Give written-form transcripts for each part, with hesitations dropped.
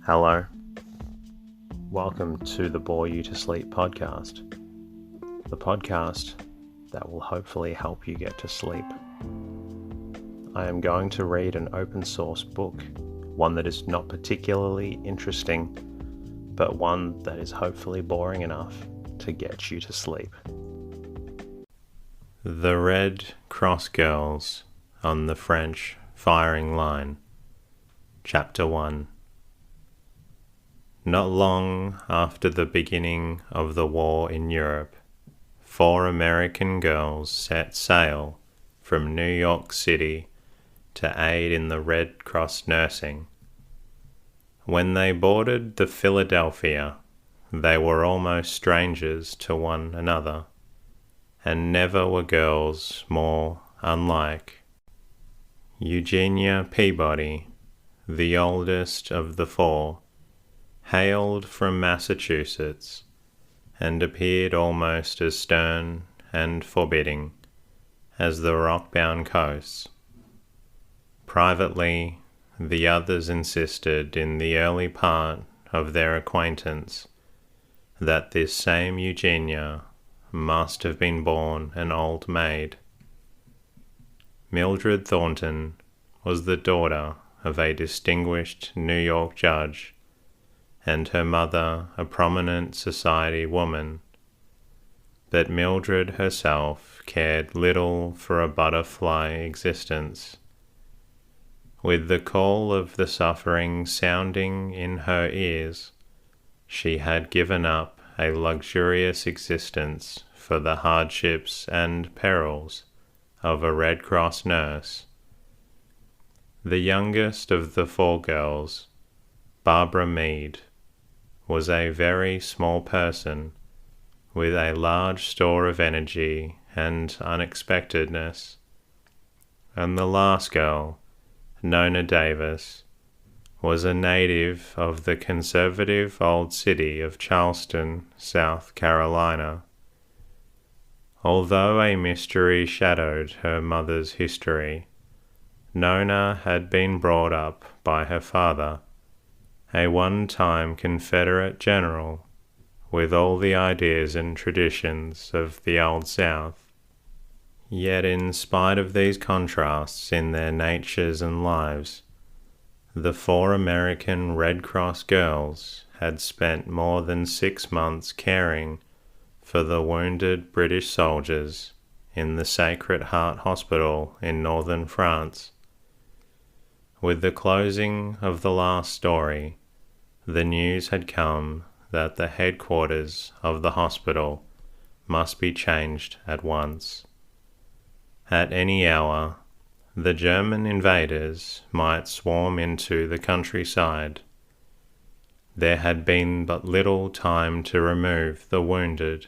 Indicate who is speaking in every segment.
Speaker 1: Hello. Welcome to the Bore You to Sleep podcast. The podcast that will hopefully help you get to sleep. I am going to read an open source book, one that is not particularly interesting, but one that is hopefully boring enough to get you to sleep. The Red Cross Girls on the French Firing Line. Chapter 1. Not long after the beginning of the war in Europe, 4 American girls set sail from New York City to aid in the Red Cross nursing. When they boarded the Philadelphia, they were almost strangers to one another, and never were girls more unlike. Eugenia Peabody, the oldest of the 4, hailed from Massachusetts, and appeared almost as stern and forbidding as the rock-bound coasts. Privately, the others insisted in the early part of their acquaintance that this same Eugenia must have been born an old maid. Mildred Thornton was the daughter of a distinguished New York judge, and her mother a prominent society woman. But Mildred herself cared little for a butterfly existence. With the call of the suffering sounding in her ears, she had given up a luxurious existence for the hardships and perils of a Red Cross nurse. The youngest of the 4 girls, Barbara Meade, was a very small person with a large store of energy and unexpectedness, and the last girl, Nona Davis, was a native of the conservative old city of Charleston, South Carolina. Although a mystery shadowed her mother's history, Nona had been brought up by her father, a one-time Confederate general with all the ideas and traditions of the Old South. Yet in spite of these contrasts in their natures and lives, the 4 American Red Cross girls had spent more than 6 months caring for the wounded British soldiers in the Sacred Heart Hospital in northern France. With the closing of the last story, the news had come that the headquarters of the hospital must be changed at once. At any hour, the German invaders might swarm into the countryside. There had been but little time to remove the wounded,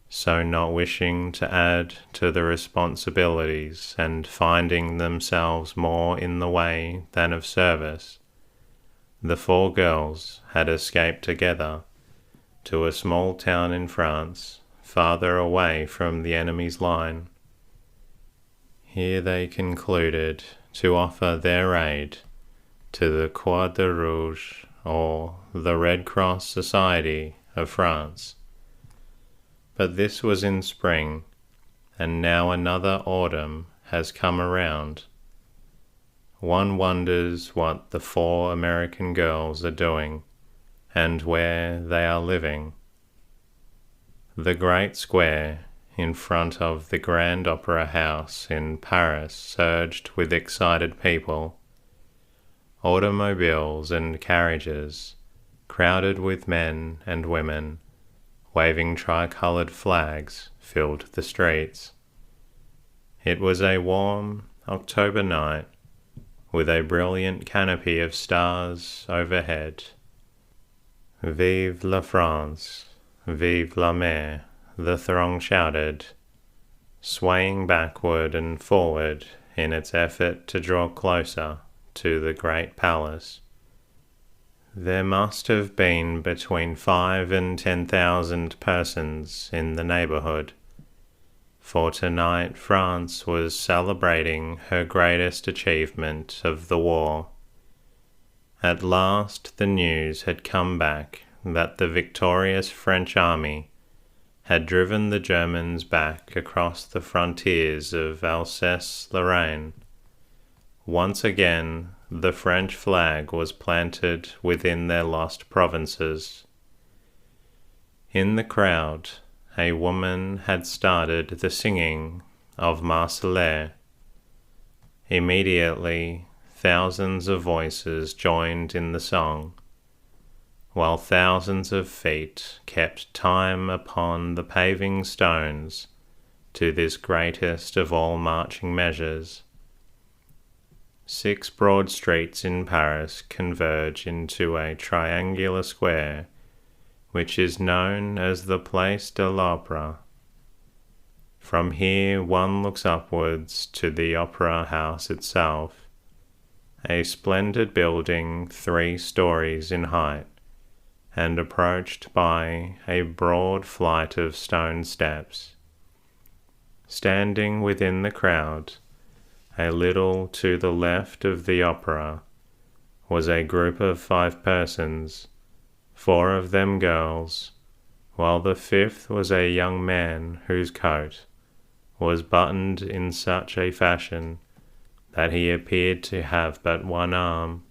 Speaker 1: so not wishing to add to the responsibilities and finding themselves more in the way than of service, the 4 girls had escaped together to a small town in France, farther away from the enemy's line. Here they concluded to offer their aid to the Croix de Rouge, or the Red Cross Society of France. But this was in spring, and now another autumn has come around. One wonders what the 4 American girls are doing, and where they are living. The great square in front of the Grand Opera House in Paris surged with excited people. Automobiles and carriages, crowded with men and women, waving tricolored flags, filled the streets. It was a warm October night, with a brilliant canopy of stars overhead. Vive la France, vive la mer, the throng shouted, swaying backward and forward in its effort to draw closer to the great palace. There must have been between 5,000 and 10,000 persons in the neighborhood, for tonight France was celebrating her greatest achievement of the war. At last the news had come back that the victorious French army had driven the Germans back across the frontiers of Alsace-Lorraine. Once again, the French flag was planted within their lost provinces. In the crowd, a woman had started the singing of Marseillaise. Immediately, thousands of voices joined in the song, while thousands of feet kept time upon the paving stones to this greatest of all marching measures. 6 broad streets in Paris converge into a triangular square, which is known as the Place de l'Opera. From here one looks upwards to the Opera House itself, a splendid building 3 stories in height, and approached by a broad flight of stone steps. Standing within the crowd, a little to the left of the opera, was a group of 5 persons, 4 of them girls, while the 5th was a young man whose coat was buttoned in such a fashion that he appeared to have but one arm.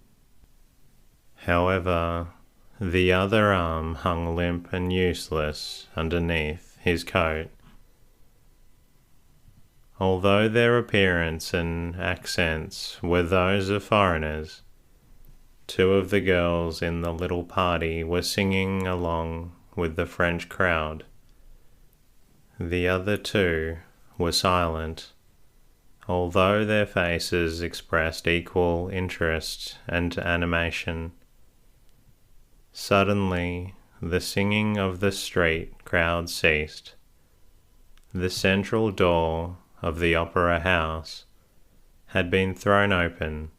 Speaker 1: However, the other arm hung limp and useless underneath his coat. Although their appearance and accents were those of foreigners, 2 of the girls in the little party were singing along with the French crowd. The other 2 were silent, although their faces expressed equal interest and animation. Suddenly, the singing of the street crowd ceased. The central door of the opera house had been thrown open,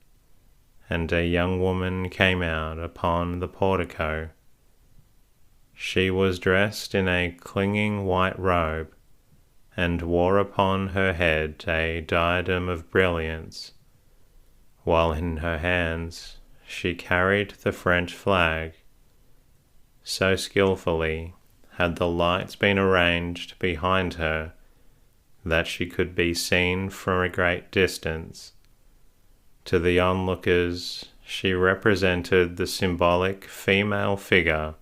Speaker 1: and a young woman came out upon the portico. She was dressed in a clinging white robe, and wore upon her head a diadem of brilliants, while in her hands she carried the French flag. So skillfully had the lights been arranged behind her that she could be seen from a great distance. To the onlookers, she represented the symbolic female figure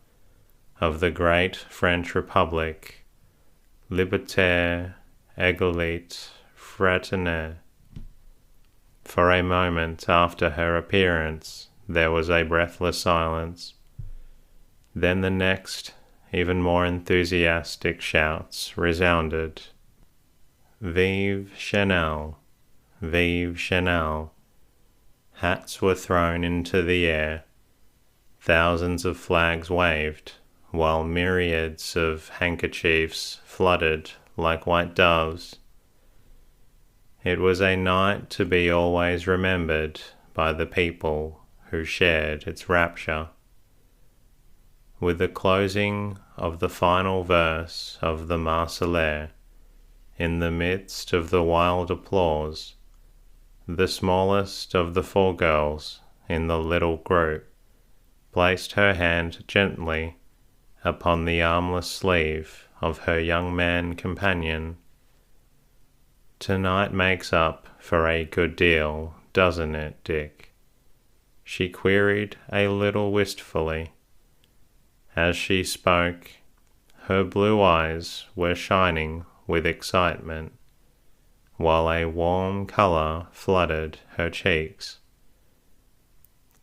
Speaker 1: of the great French Republic, Liberté, Égalité, Fraternité. For a moment after her appearance, there was a breathless silence. Then the next, even more enthusiastic shouts resounded. Vive Chanel! Vive Chanel! Hats were thrown into the air. Thousands of flags waved, while myriads of handkerchiefs fluttered like white doves. It was a night to be always remembered by the people who shared its rapture. With the closing of the final verse of the Marseillaise, in the midst of the wild applause, the smallest of the 4 girls in the little group placed her hand gently upon the armless sleeve of her young man companion. "Tonight makes up for a good deal, doesn't it, Dick?" she queried a little wistfully. As she spoke, her blue eyes were shining with excitement, while a warm colour flooded her cheeks.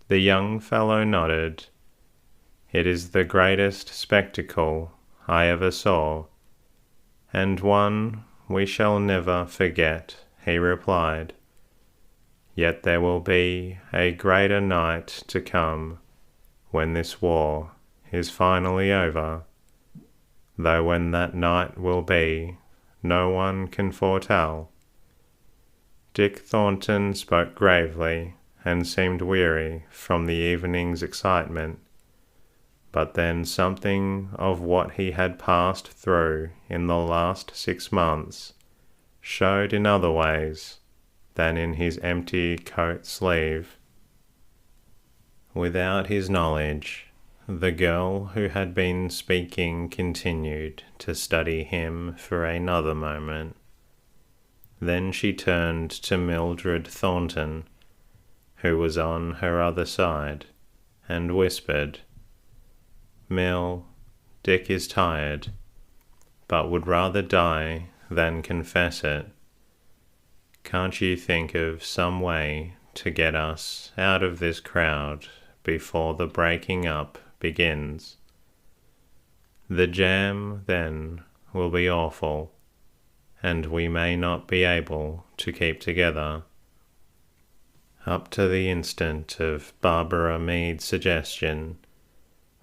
Speaker 1: The young fellow nodded. "It is the greatest spectacle I ever saw, and one we shall never forget," he replied. "Yet there will be a greater night to come when this war is finally over, though when that night will be, no one can foretell." Dick Thornton spoke gravely and seemed weary from the evening's excitement, but then something of what he had passed through in the last 6 months showed in other ways than in his empty coat sleeve. Without his knowledge, the girl who had been speaking continued to study him for another moment. Then she turned to Mildred Thornton, who was on her other side, and whispered, "Mill, Dick is tired, but would rather die than confess it. Can't you think of some way to get us out of this crowd before the breaking up begins? The jam then will be awful, and we may not be able to keep together." Up to the instant of Barbara Meade's suggestion,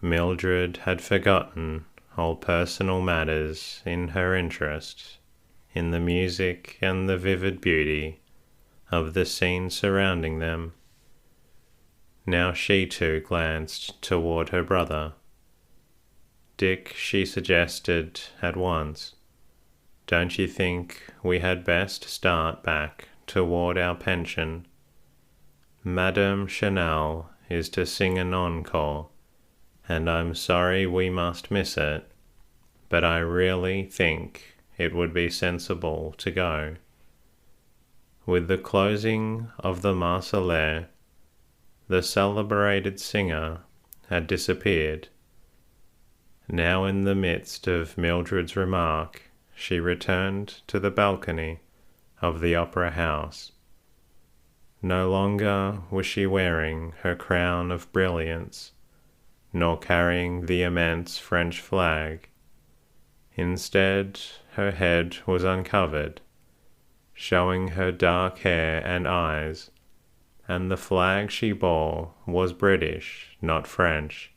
Speaker 1: Mildred had forgotten all personal matters in her interest in the music and the vivid beauty of the scene surrounding them. Now she too glanced toward her brother. "Dick," she suggested at once, "don't you think we had best start back toward our pension? Madame Chanel is to sing an encore, and I'm sorry we must miss it, but I really think it would be sensible to go." With the closing of the Marseillaise, the celebrated singer had disappeared. Now in the midst of Mildred's remark, she returned to the balcony of the Opera House. No longer was she wearing her crown of brilliance, nor carrying the immense French flag. Instead, her head was uncovered, showing her dark hair and eyes, and the flag she bore was British, not French.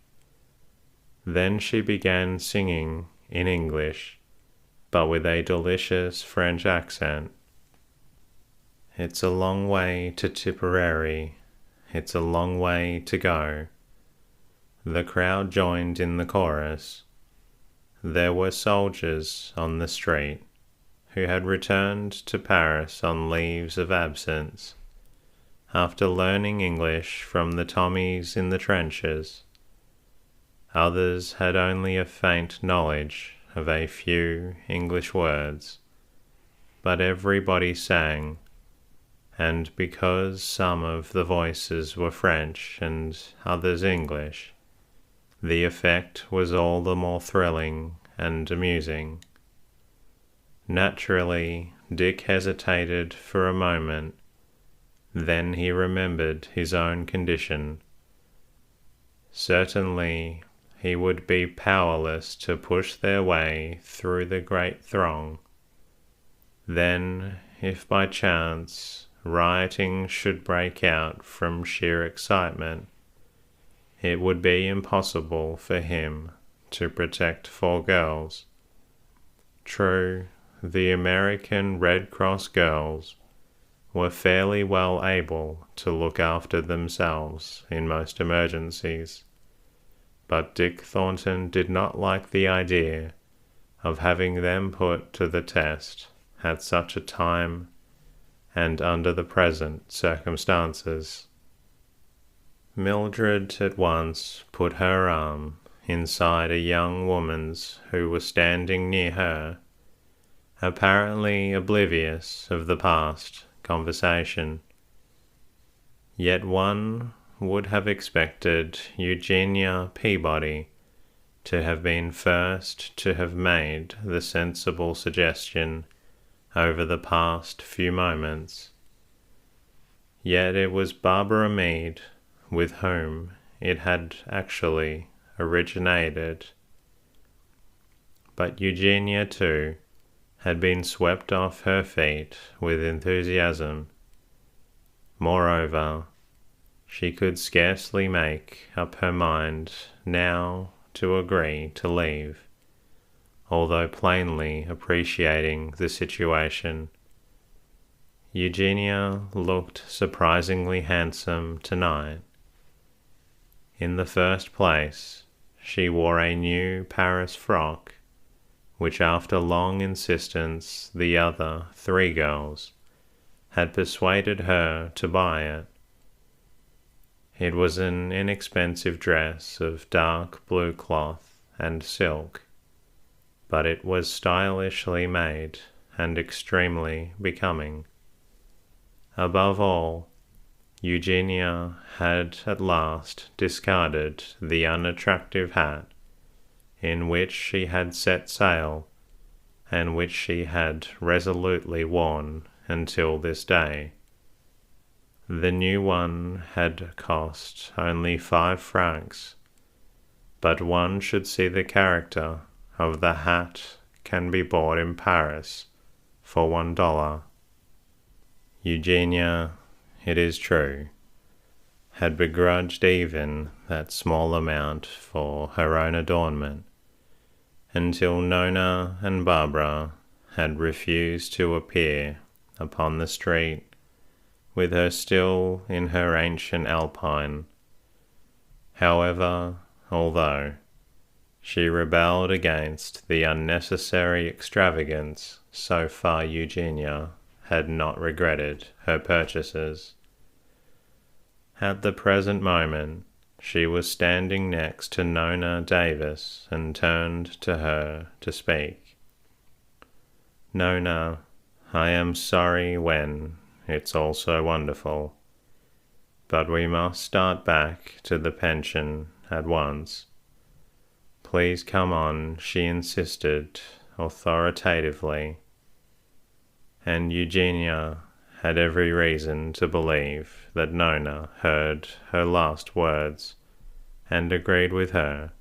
Speaker 1: Then she began singing in English, but with a delicious French accent. "It's a long way to Tipperary, it's a long way to go." The crowd joined in the chorus. There were soldiers on the street who had returned to Paris on leaves of absence, after learning English from the Tommies in the trenches. Others had only a faint knowledge of a few English words, but everybody sang, and because some of the voices were French and others English, the effect was all the more thrilling and amusing. Naturally, Dick hesitated for a moment. Then he remembered his own condition. Certainly, he would be powerless to push their way through the great throng. Then, if by chance rioting should break out from sheer excitement, it would be impossible for him to protect 4 girls. True, the American Red Cross girls were fairly well able to look after themselves in most emergencies, but Dick Thornton did not like the idea of having them put to the test at such a time and under the present circumstances. Mildred at once put her arm inside a young woman's who was standing near her, apparently oblivious of the past conversation. Yet one would have expected Eugenia Peabody to have been first to have made the sensible suggestion over the past few moments. Yet it was Barbara Meade with whom it had actually originated. But Eugenia, too, had been swept off her feet with enthusiasm. Moreover, she could scarcely make up her mind now to agree to leave, although plainly appreciating the situation. Eugenia looked surprisingly handsome tonight. In the first place, she wore a new Paris frock, which after long insistence the other 3 girls had persuaded her to buy it. It was an inexpensive dress of dark blue cloth and silk, but it was stylishly made and extremely becoming. Above all, Eugenia had at last discarded the unattractive hat in which she had set sail and which she had resolutely worn until this day. The new one had cost only 5 francs, but one should see the character of the hat can be bought in Paris for $1. Eugenia, it is true, had begrudged even that small amount for her own adornment, until Nona and Barbara had refused to appear upon the street with her still in her ancient alpine. However, although she rebelled against the unnecessary extravagance, so far Eugenia had not regretted her purchases. At the present moment, she was standing next to Nona Davis and turned to her to speak. "Nona, I am sorry when it's all so wonderful, but we must start back to the pension at once. Please come on," she insisted authoritatively, and Eugenia had every reason to believe that Nona heard her last words and agreed with her.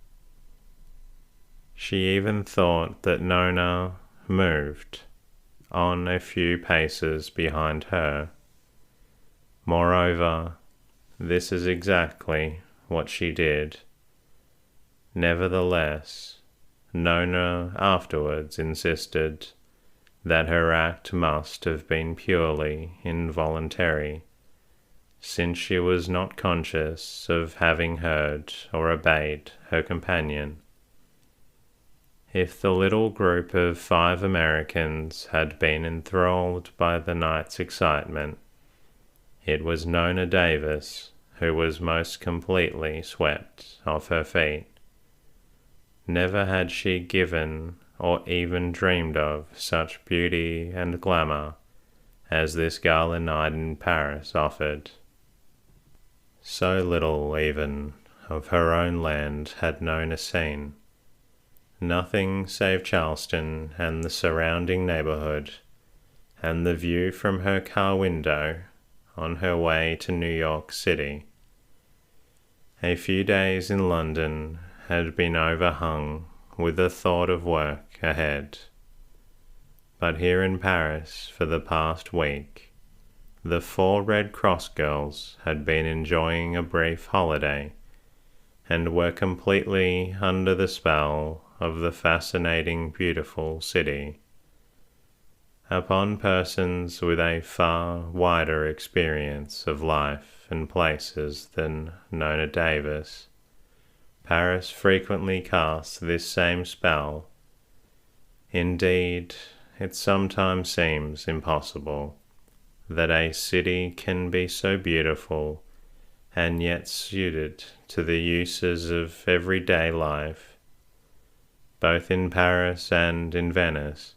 Speaker 1: She even thought that Nona moved on a few paces behind her. Moreover, this is exactly what she did. Nevertheless, Nona afterwards insisted that her act must have been purely involuntary, since she was not conscious of having heard or obeyed her companion. If the little group of 5 Americans had been enthralled by the night's excitement, it was Nona Davis who was most completely swept off her feet. Never had she given or even dreamed of such beauty and glamour as this gala night in Paris offered. So little even of her own land had Nona seen. Nothing save Charleston and the surrounding neighborhood, and the view from her car window on her way to New York City. A few days in London had been overhung with the thought of work ahead. But here in Paris for the past week, the 4 Red Cross girls had been enjoying a brief holiday and were completely under the spell of the fascinating, beautiful city. Upon persons with a far wider experience of life and places than Nona Davis, Paris frequently casts this same spell. Indeed, it sometimes seems impossible that a city can be so beautiful and yet suited to the uses of everyday life. Both in Paris and in Venice,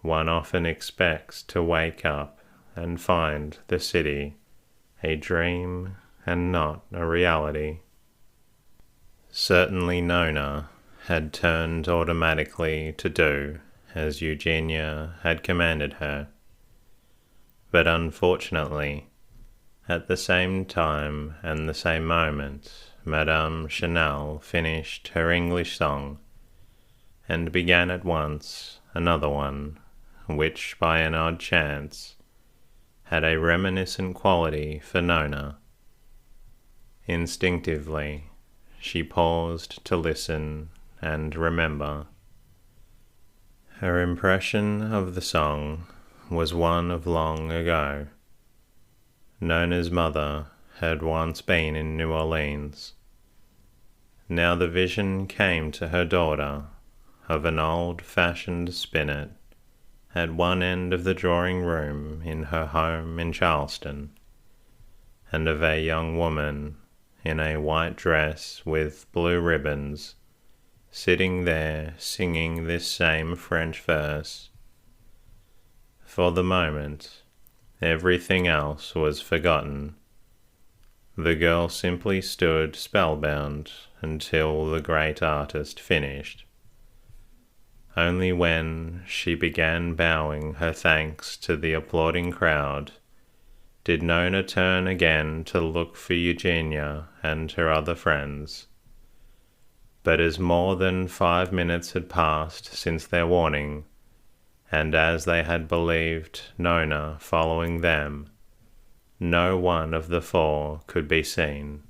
Speaker 1: one often expects to wake up and find the city a dream and not a reality. Certainly Nona had turned automatically to do as Eugenia had commanded her. But unfortunately, at the same time and the same moment, Madame Chanel finished her English song and began at once another one, which by an odd chance had a reminiscent quality for Nona. Instinctively, she paused to listen and remember. Her impression of the song was one of long ago. Nona's mother had once been in New Orleans. Now the vision came to her daughter of an old-fashioned spinet at one end of the drawing-room in her home in Charleston, and of a young woman in a white dress with blue ribbons, sitting there singing this same French verse. For the moment, everything else was forgotten. The girl simply stood spellbound until the great artist finished. Only when she began bowing her thanks to the applauding crowd did Nona turn again to look for Eugenia and her other friends. But as more than 5 minutes had passed since their warning, and as they had believed Nona following them, no one of the four could be seen.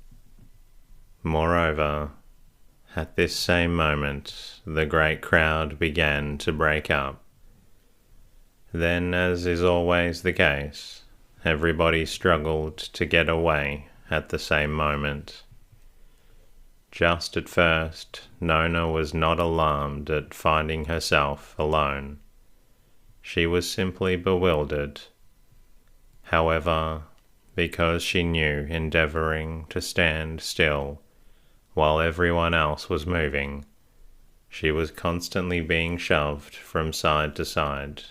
Speaker 1: Moreover, at this same moment, the great crowd began to break up. Then, as is always the case, everybody struggled to get away at the same moment. Just at first, Nona was not alarmed at finding herself alone. She was simply bewildered. However, because she knew endeavouring to stand still while everyone else was moving, she was constantly being shoved from side to side.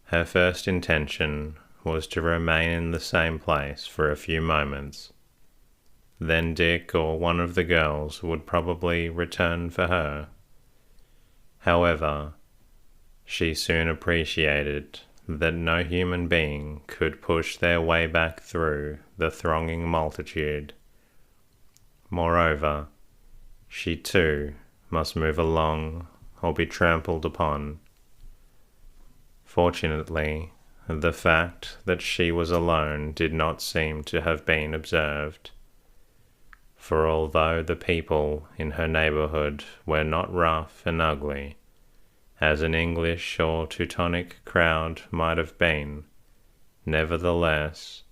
Speaker 1: Her first intention was to remain in the same place for a few moments. Then Dick or one of the girls would probably return for her. However, she soon appreciated that no human being could push their way back through the thronging multitude. Moreover, she too must move along or be trampled upon. Fortunately, the fact that she was alone did not seem to have been observed, for although the people in her neighbourhood were not rough and ugly, as an English or Teutonic crowd might have been, nevertheless,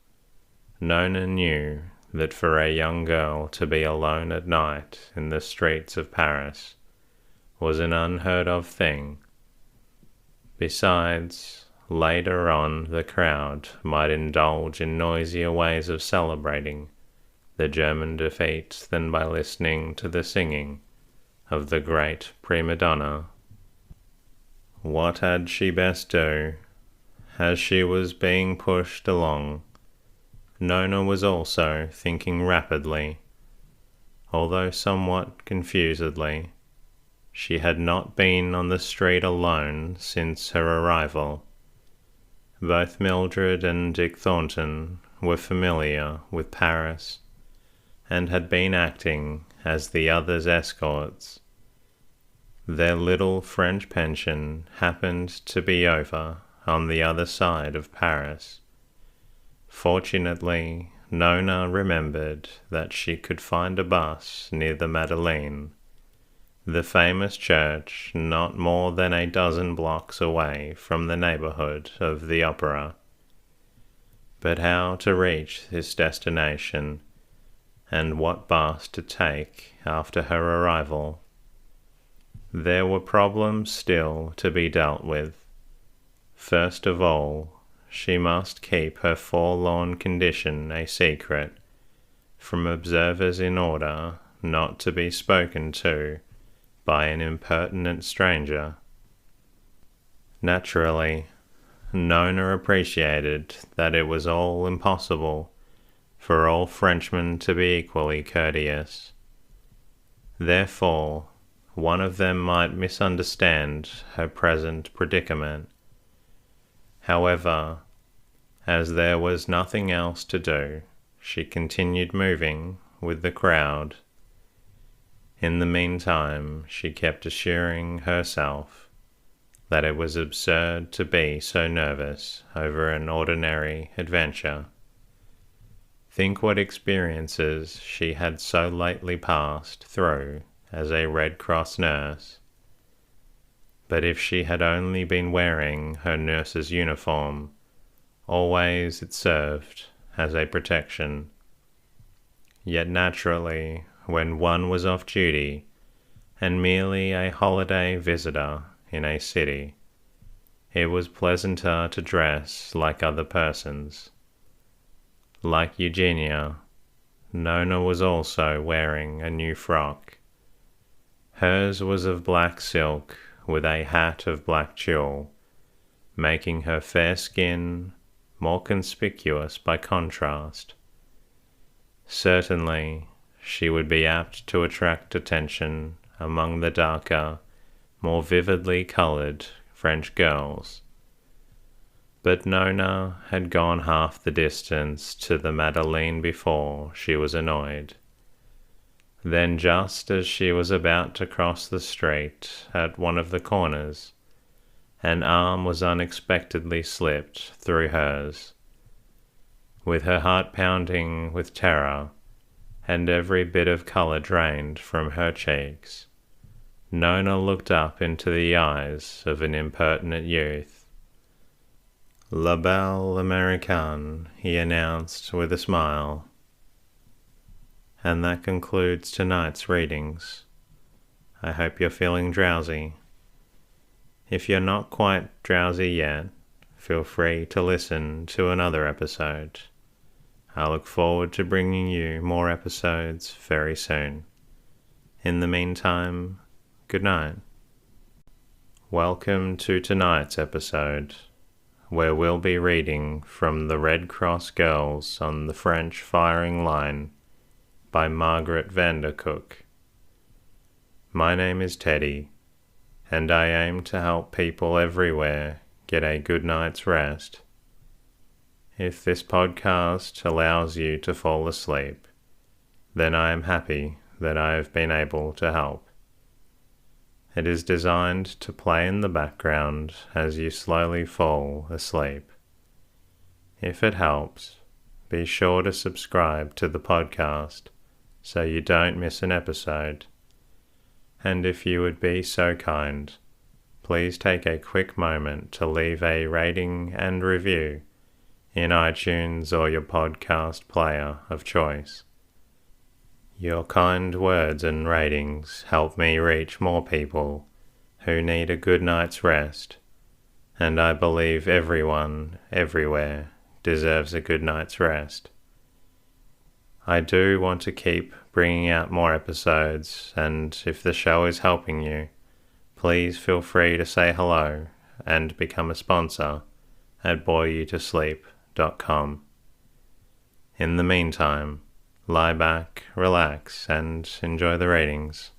Speaker 1: Nona knew that for a young girl to be alone at night in the streets of Paris was an unheard of thing. Besides, later on the crowd might indulge in noisier ways of celebrating the German defeat than by listening to the singing of the great prima donna. What had she best do? As she was being pushed along, Nona was also thinking rapidly, although somewhat confusedly. She had not been on the street alone since her arrival. Both Mildred and Dick Thornton were familiar with Paris, and had been acting as the others' escorts. Their little French pension happened to be over on the other side of Paris. Fortunately, Nona remembered that she could find a bus near the Madeleine, the famous church not more than a dozen blocks away from the neighbourhood of the opera. But how to reach this destination, and what bus to take after her arrival? There were problems still to be dealt with. First of all, she must keep her forlorn condition a secret from observers in order not to be spoken to by an impertinent stranger. Naturally, Nona appreciated that it was all impossible for all Frenchmen to be equally courteous. Therefore, one of them might misunderstand her present predicament. However, as there was nothing else to do, she continued moving with the crowd. In the meantime, she kept assuring herself that it was absurd to be so nervous over an ordinary adventure. Think what experiences she had so lately passed through as a Red Cross nurse. But if she had only been wearing her nurse's uniform, always it served as a protection. Yet naturally, when one was off duty and merely a holiday visitor in a city, it was pleasanter to dress like other persons. Like Eugenia, Nona was also wearing a new frock. Hers was of black silk with a hat of black tulle, making her fair skin more conspicuous by contrast. Certainly, she would be apt to attract attention among the darker, more vividly coloured French girls. But Nona had gone half the distance to the Madeleine before she was annoyed. Then, just as she was about to cross the street at one of the corners, an arm was unexpectedly slipped through hers. With her heart pounding with terror, and every bit of colour drained from her cheeks, Nona looked up into the eyes of an impertinent youth. "La belle Americaine," he announced with a smile. And that concludes tonight's readings. I hope you're feeling drowsy. If you're not quite drowsy yet, feel free to listen to another episode. I look forward to bringing you more episodes very soon. In the meantime, good night. Welcome to tonight's episode, where we'll be reading from The Red Cross Girls on the French Firing Line by Margaret Vandercook. My name is Teddy, and I aim to help people everywhere get a good night's rest. If this podcast allows you to fall asleep, then I am happy that I have been able to help. It is designed to play in the background as you slowly fall asleep. If it helps, be sure to subscribe to the podcast so you don't miss an episode. And if you would be so kind, please take a quick moment to leave a rating and review in iTunes or your podcast player of choice. Your kind words and ratings help me reach more people who need a good night's rest, and I believe everyone, everywhere, deserves a good night's rest. I do want to keep bringing out more episodes, and if the show is helping you, please feel free to say hello and become a sponsor at boreyoutosleep.com. In the meantime, lie back, relax, and enjoy the readings.